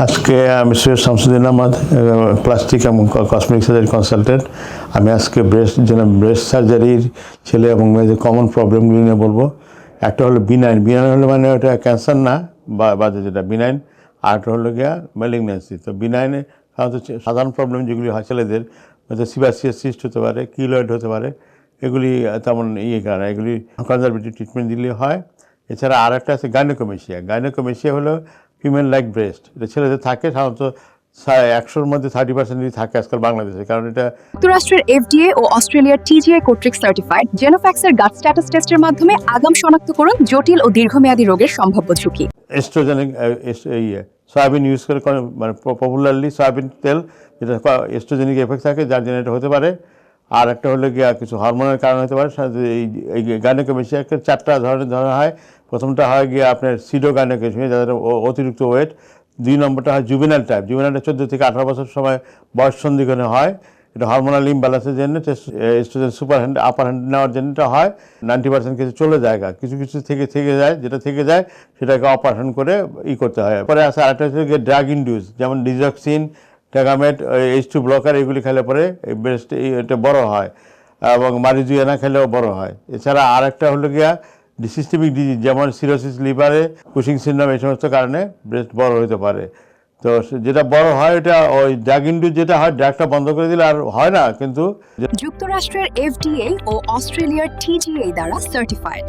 আজকে আমি সৈয়দ শামসুদ্দিন আহমদ, প্লাস্টিক এবং কসমেটিক সার্জারি কনসালটেন্ট। আমি আজকে ব্রেস্ট সার্জারির ছেলে এবং মেয়েদের কমন প্রবলেমগুলি নিয়ে বলবো। একটা হলো বিনাইন হলো মানে ওটা ক্যান্সার না, বাদে যেটা বিনাইন, আর একটা হলো গিয়া ম্যালিগন্যান্সি। তো বিনাইনে সাধারণত সাধারণ প্রবলেম যেগুলি হয় ছেলেদের, হয়তো সিবাসিয়াস সিস্ট হতে পারে, কিলয়েড হতে পারে, এগুলি তেমন কারণে এগুলি কনজারভেটিভ ট্রিটমেন্ট দিলে হয়। এছাড়া আর একটা আছে গাইনোকোমেশিয়া হলো ফিমেল লাইক ব্রেস্ট। এটা ছেলেদের থাকে, সাধারণত 100-র মধ্যে 30% থাকে আজকাল বাংলাদেশে, কারণ এটা যুক্তরাষ্ট্রের FDA ও অস্ট্রেলিয়ার TGA কর্তৃক সার্টিফাইড জেনোফ্যাক্সের গাট স্ট্যাটাস টেস্টের মাধ্যমে আগাম শনাক্ত করুন জটিল ও দীর্ঘমেয়াদী রোগের সম্ভাব্য ঝুঁকি। এস্ট্রোজেনিক সয়াবিন ইউজ করে, মানে পপুলারলি সয়াবিন তেল, যেটা এস্ট্রোজেনিক এফেক্ট থাকে, যার জন্য এটা হতে পারে। আর একটা হলে গিয়া কিছু হরমোনের কারণ হতে পারে। এই গাইনোকোমেশিয়াকে 4টা ধরনের ধরা হয়। প্রথমটা হয় গিয়ে আপনার সিডো গাইনোকোমেশিয়া, যাদের অতিরিক্ত ওয়েট। 2 নম্বরটা হয় জুভেনাইল টাইপ। জুভেনাইলটা 14 থেকে 18 বছর সময় বয়স সন্ধিক্ষণে হয়। এটা হরমোনাল ইমব্যালেন্সের জন্য এস্ট্রোজেন আপার হ্যান্ড নেওয়ার জন্য এটা হয়। 90% কিছু চলে যায়, কিছু কিছু থেকে যায়, যেটা থেকে যায় সেটাকে অপারেশন করে করতে হয়। পরে আছে আরেকটা হচ্ছে গিয়ে ড্রাগ ইনডিউস, যেমন ডিজক্সিন, ট্যাগামেট, H2 ব্লকার, এগুলি খেলে পরে এই ব্রেস্ট এটা বড় হয়, এবং মারিজুয়ানা খেলেও বড় হয়। এছাড়া আর একটা হলো গিয়া সিস্টেমিক ডিজিজ, যেমন সিরোসিস লিভারে, কুশিং সিনড্রোম, এই সমস্ত কারণে ব্রেস্ট বড় হতে পারে। তো যেটা বড় হয় এটা ওই ড্রাগ ইনডিউস, যেটা হয় ড্রাগটা বন্ধ করে দিলে আর হয় না। কিন্তু যুক্তরাষ্ট্রের FDA ও অস্ট্রেলিয়ার TGA দ্বারা সার্টিফাইড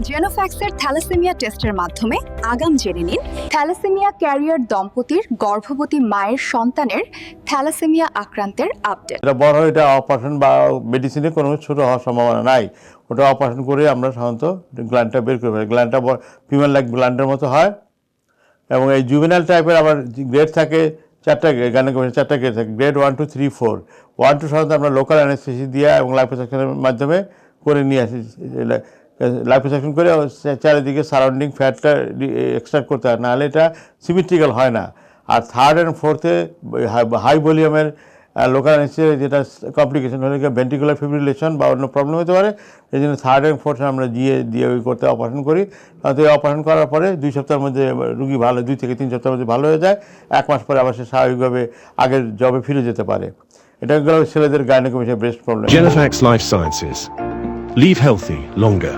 জেনোফ্যাক্সের থ্যালাসেমিয়া টেস্টের মাধ্যমে আগাম জেনে নিন থ্যালাসেমিয়া ক্যারিয়ার দম্পতির গর্ভবতী মায়ের সন্তানের থ্যালাসেমিয়া আক্রান্তের আপডেট। এটা বড় হয়, এটা অপারেশন বা মেডিসিনে কোনো ছোটো হওয়ার সম্ভাবনা নাই। ওটা অপারেশন করে আমরা সাধারণত গ্ল্যান্ডটা বের করে ফেলি। গ্ল্যান্ডটা ফিমেল লাইক গ্ল্যান্ডের মতো হয়। এবং এই জুভেনাইল টাইপের আবার গ্রেড থাকে 4টা গাইনোকোমেশিয়া 4টা গ্রেড থাকে, গ্রেড 1, 2, 3, 4। 1, 2 সাধারণত আমরা লোকাল অ্যানেস্থেসিয়া দিয়ে এবং লাইপোসাকশনের মাধ্যমে করে নিয়ে আসি। লাইপোসাকশন করে চারিদিকে সারাউন্ডিং ফ্যাটটা এক্সট্রাক্ট করতে হয়, নাহলে এটা সিমেট্রিক্যাল হয় না। আর 3rd and 4th-এ হাই ভলিউমের লোকাল অ্যানেস্থেসিয়া, যেটা কমপ্লিকেশন হলে ভেন্ট্রিকুলার ফিব্রিলেশন বা অন্য প্রবলেম হতে পারে। এই জন্য 3rd and 4th আমরা দিয়ে করতে অপারেশন করি। তাতে অপারেশন করার পরে 2 সপ্তাহের মধ্যে রুগী ভালো, 2 থেকে 3 সপ্তাহের মধ্যে ভালো হয়ে যায়। 1 মাস পরে আবার সে স্বাভাবিকভাবে আগের জবে ফিরে যেতে পারে। এটা গেল ছেলেদের gynaecomastia breast problem. Genofax Life Sciences. Leave healthy longer.